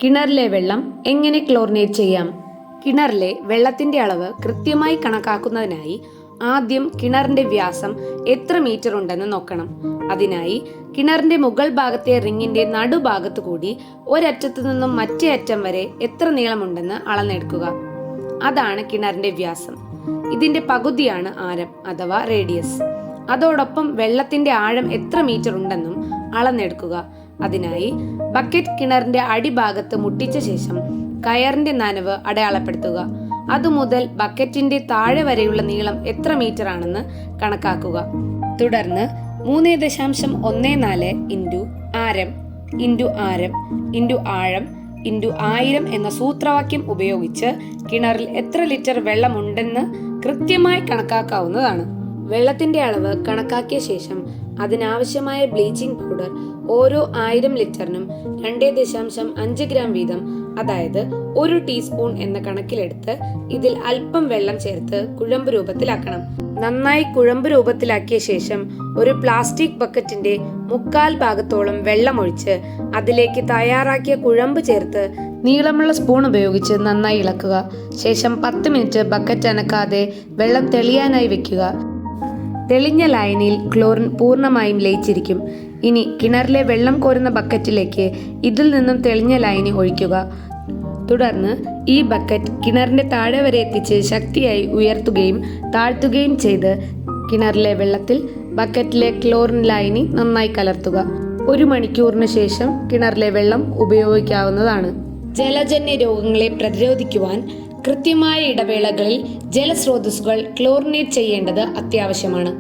കിണറിലെ വെള്ളം എങ്ങനെ ക്ലോറിനേറ്റ് ചെയ്യാം? കിണറിലെ വെള്ളത്തിന്റെ അളവ് കൃത്യമായി കണക്കാക്കുന്നതിനായി ആദ്യം കിണറിന്റെ വ്യാസം എത്ര മീറ്റർ ഉണ്ടെന്ന് നോക്കണം. അതിനായി കിണറിന്റെ മുകൾ ഭാഗത്തെ റിങ്ങിന്റെ നടുഭാഗത്തു കൂടി ഒരറ്റത്തു നിന്നും മറ്റേ അറ്റം വരെ എത്ര നീളമുണ്ടെന്ന് അളന്നെടുക്കുക. അതാണ് കിണറിന്റെ വ്യാസം. ഇതിന്റെ പകുതിയാണ് ആരം അഥവാ റേഡിയസ്. അതോടൊപ്പം വെള്ളത്തിന്റെ ആഴം എത്ര മീറ്റർ ഉണ്ടെന്നും അളന്നെടുക്കുക. അതിനായി ബക്കറ്റ് കിണറിന്റെ അടിഭാഗത്ത് മുട്ടിച്ച ശേഷം കയറിന്റെ നനവ് അടയാളപ്പെടുത്തുക. അതുമുതൽ ബക്കറ്റിന്റെ താഴെ വരെയുള്ള നീളം എത്ര മീറ്റർ ആണെന്ന് കണക്കാക്കുക. തുടർന്ന് 3.14 ഇൻറ്റു ആരം ഇൻറ്റു ആരം ഇൻറ്റു ആഴം ഇൻറ്റു 1000 എന്ന സൂത്രവാക്യം ഉപയോഗിച്ച് കിണറിൽ എത്ര ലിറ്റർ വെള്ളമുണ്ടെന്ന് കൃത്യമായി കണക്കാക്കാവുന്നതാണ്. വെള്ളത്തിന്റെ അളവ് കണക്കാക്കിയ ശേഷം അതിനാവശ്യമായ ബ്ലീച്ചിങ് പൗഡർ ഓരോ 1000 ലിറ്ററിനും 2.5 ഗ്രാം വീതം, അതായത് 1 ടീസ്പൂൺ എന്ന കണക്കിലെടുത്ത് ഇതിൽ അല്പം വെള്ളം ചേർത്ത് കുഴമ്പ് രൂപത്തിലാക്കണം. നന്നായി കുഴമ്പ് രൂപത്തിലാക്കിയ ശേഷം ഒരു പ്ലാസ്റ്റിക് ബക്കറ്റിന്റെ 1/4 ഭാഗത്തോളം വെള്ളമൊഴിച്ച് അതിലേക്ക് തയ്യാറാക്കിയ കുഴമ്പ് ചേർത്ത് നീളമുള്ള സ്പൂൺ ഉപയോഗിച്ച് നന്നായി ഇളക്കുക. ശേഷം 10 മിനിറ്റ് ബക്കറ്റ് അനക്കാതെ വെള്ളം തെളിയാനായി വെക്കുക. തെളിഞ്ഞ ലായനിയിൽ ക്ലോറിൻ പൂർണ്ണമായും ലയിച്ചിരിക്കും. ഇനി കിണറിലെ വെള്ളം കോരുന്ന ബക്കറ്റിലേക്ക് ഇതിൽ നിന്നും തെളിഞ്ഞ ലായനി ഒഴിക്കുക. തുടർന്ന് ഈ ബക്കറ്റ് കിണറിന്റെ താഴെ വരെ എത്തിച്ച് ശക്തിയായി ഉയർത്തുകയും താഴ്ത്തുകയും ചെയ്ത് കിണറിലെ വെള്ളത്തിൽ ബക്കറ്റിലെ ക്ലോറിൻ ലായനി നന്നായി കലർത്തുക. 1 മണിക്കൂറിന് ശേഷം കിണറിലെ വെള്ളം ഉപയോഗിക്കാവുന്നതാണ്. ജലജന്യ രോഗങ്ങളെ പ്രതിരോധിക്കുവാൻ കൃത്യമായ ഇടവേളകളിൽ ജലസ്രോതസ്സുകൾ ക്ലോറിനേറ്റ് ചെയ്യേണ്ടത് അത്യാവശ്യമാണ്.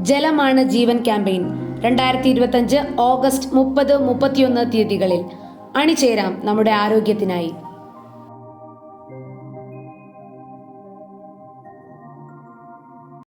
ജലമാണ് ജീവൻ ക്യാമ്പയിൻ 2025 ഓഗസ്റ്റ് 30-31 തീയതികളിൽ അണിചേരാം നമ്മുടെ ആരോഗ്യത്തിനായി.